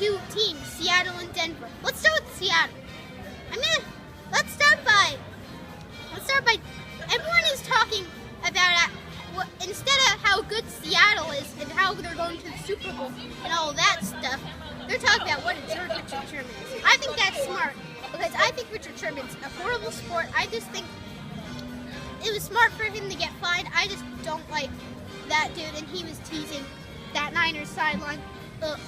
two teams, Seattle and Denver. Let's start with Seattle. Let's start by everyone is talking about instead of how good Seattle is and how they're going to the Super Bowl and all that stuff, they're talking about what a jerk Richard Sherman is. I think that's smart because I think Richard Sherman's a horrible sport. I just think it was smart for him to get fined. I just don't like that dude, and he was teasing that Niners sideline. Ugh.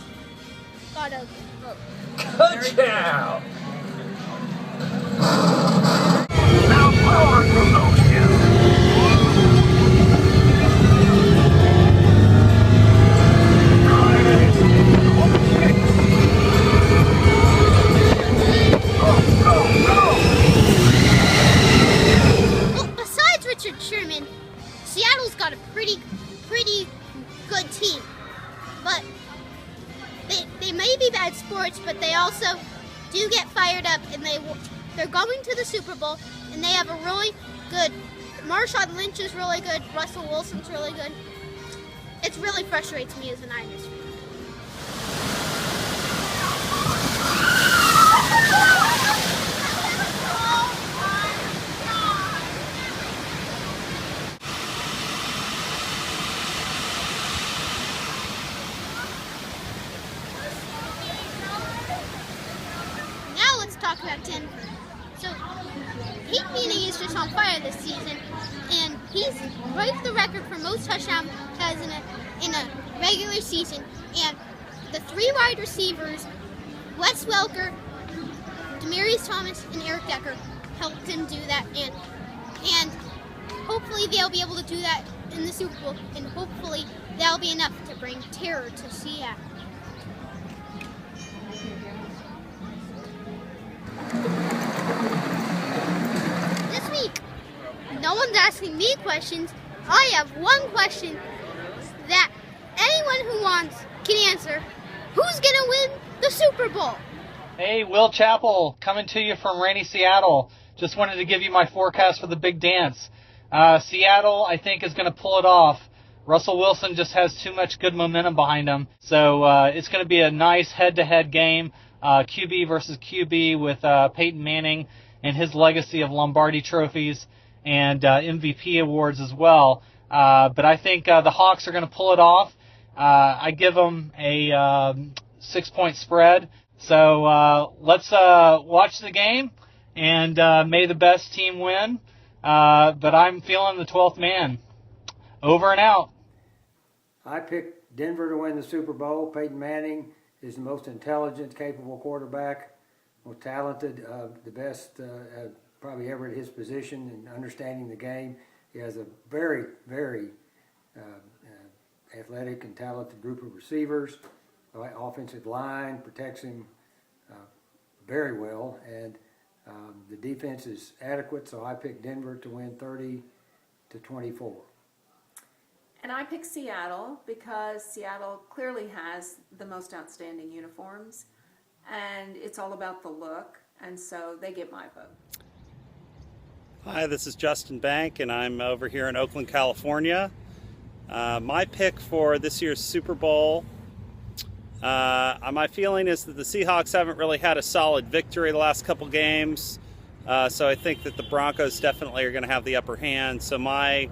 God ugly. Ugh. Touchdown! Now power from those kids. Well, besides Richard Sherman, Seattle's got a pretty good team. But they may be bad sports, but they also do get fired up, and they're going to the Super Bowl, and they have a really good. Marshawn Lynch is really good. Russell Wilson's really good. It really frustrates me as a Niners fan. Now let's talk about Denver. So Peyton Manning is just on fire this season, and he's breaks the record for most touchdowns in a regular season. And the three wide receivers, Wes Welker, Demaryius Thomas, and Eric Decker, helped him do that. And hopefully they'll be able to do that in the Super Bowl, and hopefully that'll be enough to bring terror to Seattle. This week, no one's asking me questions. I have one question that anyone who wants can answer. Who's gonna win the Super Bowl? Hey, Will Chappell, coming to you from rainy Seattle. Just wanted to give you my forecast for the big dance. Seattle, I think, is going to pull it off. Russell Wilson just has too much good momentum behind him. So it's going to be a nice head-to-head game, QB versus QB with Peyton Manning and his legacy of Lombardi trophies and MVP awards as well. But I think the Hawks are going to pull it off. I give them a 6-point spread. So let's watch the game, and may the best team win. But I'm feeling the 12th man. Over and out. I picked Denver to win the Super Bowl. Peyton Manning is the most intelligent, capable quarterback, most talented, the best probably ever at his position in understanding the game. He has a very, very athletic and talented group of receivers. Offensive line protects him very well, and the defense is adequate, so I picked Denver to win 30-24. And I picked Seattle because Seattle clearly has the most outstanding uniforms, and it's all about the look, and so they get my vote. Hi, this is Justin Bank, and I'm over here in Oakland, California. My pick for this year's Super Bowl, my feeling is that the Seahawks haven't really had a solid victory the last couple games, so I think that the Broncos definitely are going to have the upper hand. So my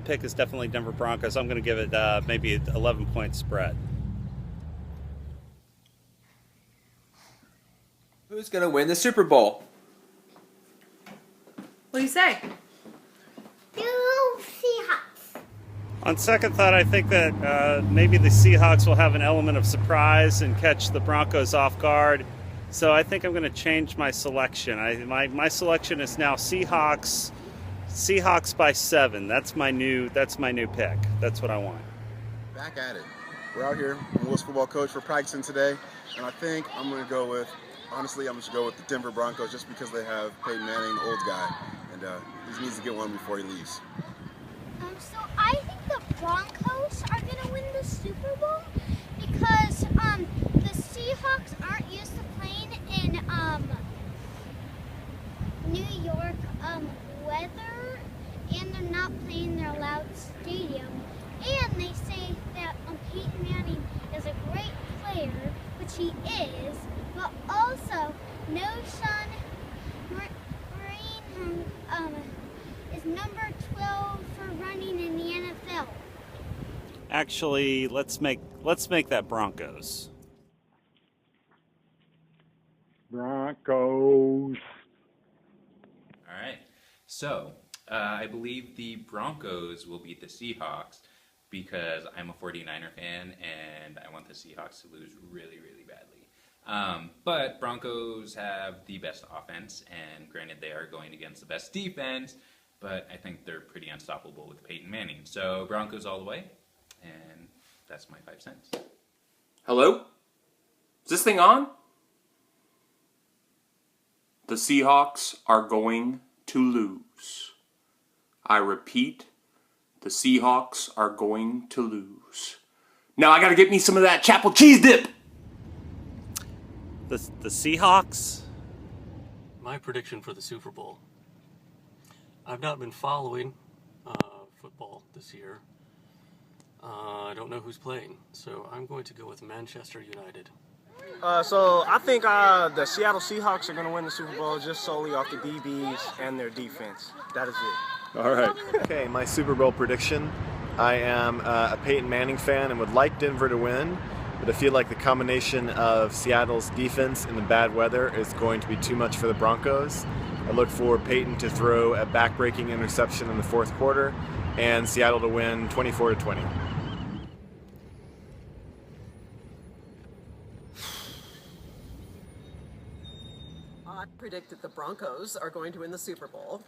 pick is definitely Denver Broncos. I'm going to give it maybe an 11-point spread. Who's going to win the Super Bowl? What do you say? Go Seahawks. On second thought, I think that maybe the Seahawks will have an element of surprise and catch the Broncos off guard. So I think I'm going to change my selection. My selection is now Seahawks by 7. That's my new pick. That's what I want. Back at it. We're out here. I'm Will's football coach for practicing today, and I think I'm going to go with, honestly, I'm just going to go with the Denver Broncos just because they have Peyton Manning, the old guy, and he needs to get one before he leaves. So I think the Broncos are going to win the Super Bowl because the Seahawks aren't used to playing in New York weather, and they're not playing their loud stadium. And they say that Peyton Manning is a great player, which running in the NFL? Actually, let's make that Broncos. Broncos. All right. So, I believe the Broncos will beat the Seahawks because I'm a 49er fan and I want the Seahawks to lose really, really badly. But Broncos have the best offense, and granted they are going against the best defense, but I think they're pretty unstoppable with Peyton Manning. So Broncos all the way, and that's my 5 cents. Hello? Is this thing on? The Seahawks are going to lose. I repeat, the Seahawks are going to lose. Now I gotta get me some of that Chapel cheese dip! The Seahawks? My prediction for the Super Bowl. I've not been following football this year. I don't know who's playing, so I'm going to go with Manchester United. So I think the Seattle Seahawks are going to win the Super Bowl just solely off the DBs and their defense. That is it. All right. Okay, my Super Bowl prediction. I am a Peyton Manning fan and would like Denver to win, but I feel like the combination of Seattle's defense and the bad weather is going to be too much for the Broncos. I look for Peyton to throw a back-breaking interception in the fourth quarter and Seattle to win 24-20. I predict that the Broncos are going to win the Super Bowl,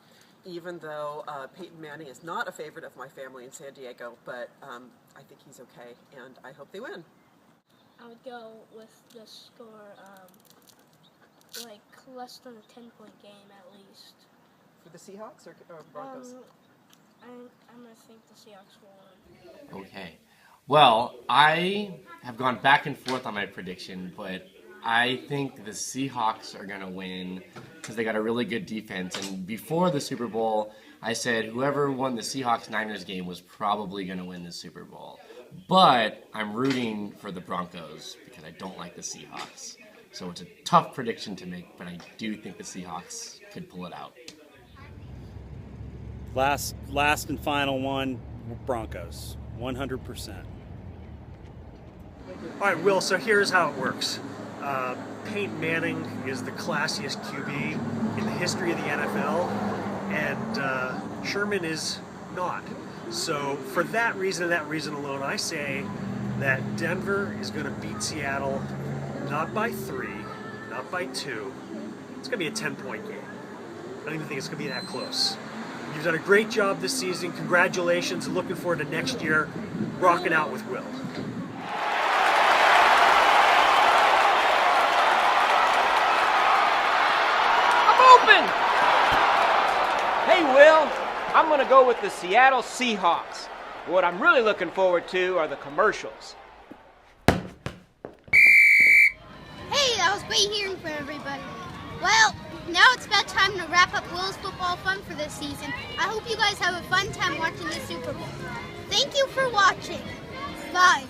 even though Peyton Manning is not a favorite of my family in San Diego, but I think he's okay, and I hope they win. I would go with the score, like less than a 10-point game at least. For the Seahawks or Broncos? I'm going to think the Seahawks will win. Okay. Well, I have gone back and forth on my prediction, but I think the Seahawks are going to win because they got a really good defense. And before the Super Bowl, I said whoever won the Seahawks-Niners game was probably going to win the Super Bowl. But I'm rooting for the Broncos because I don't like the Seahawks. So it's a tough prediction to make, but I do think the Seahawks could pull it out. Last and final one, Broncos, 100%. All right, Will, so here's how it works. Peyton Manning is the classiest QB in the history of the NFL, and Sherman is not. So for that reason and that reason alone, I say that Denver is going to beat Seattle not by 3, not by 2. It's going to be a 10-point game. I don't even think it's going to be that close. You've done a great job this season. Congratulations, and looking forward to next year rocking out with Will. Open! Hey, Will, I'm going to go with the Seattle Seahawks. What I'm really looking forward to are the commercials. Hey, that was great hearing from everybody. Well, now it's about time to wrap up Will's football fun for this season. I hope you guys have a fun time watching the Super Bowl. Thank you for watching. Bye.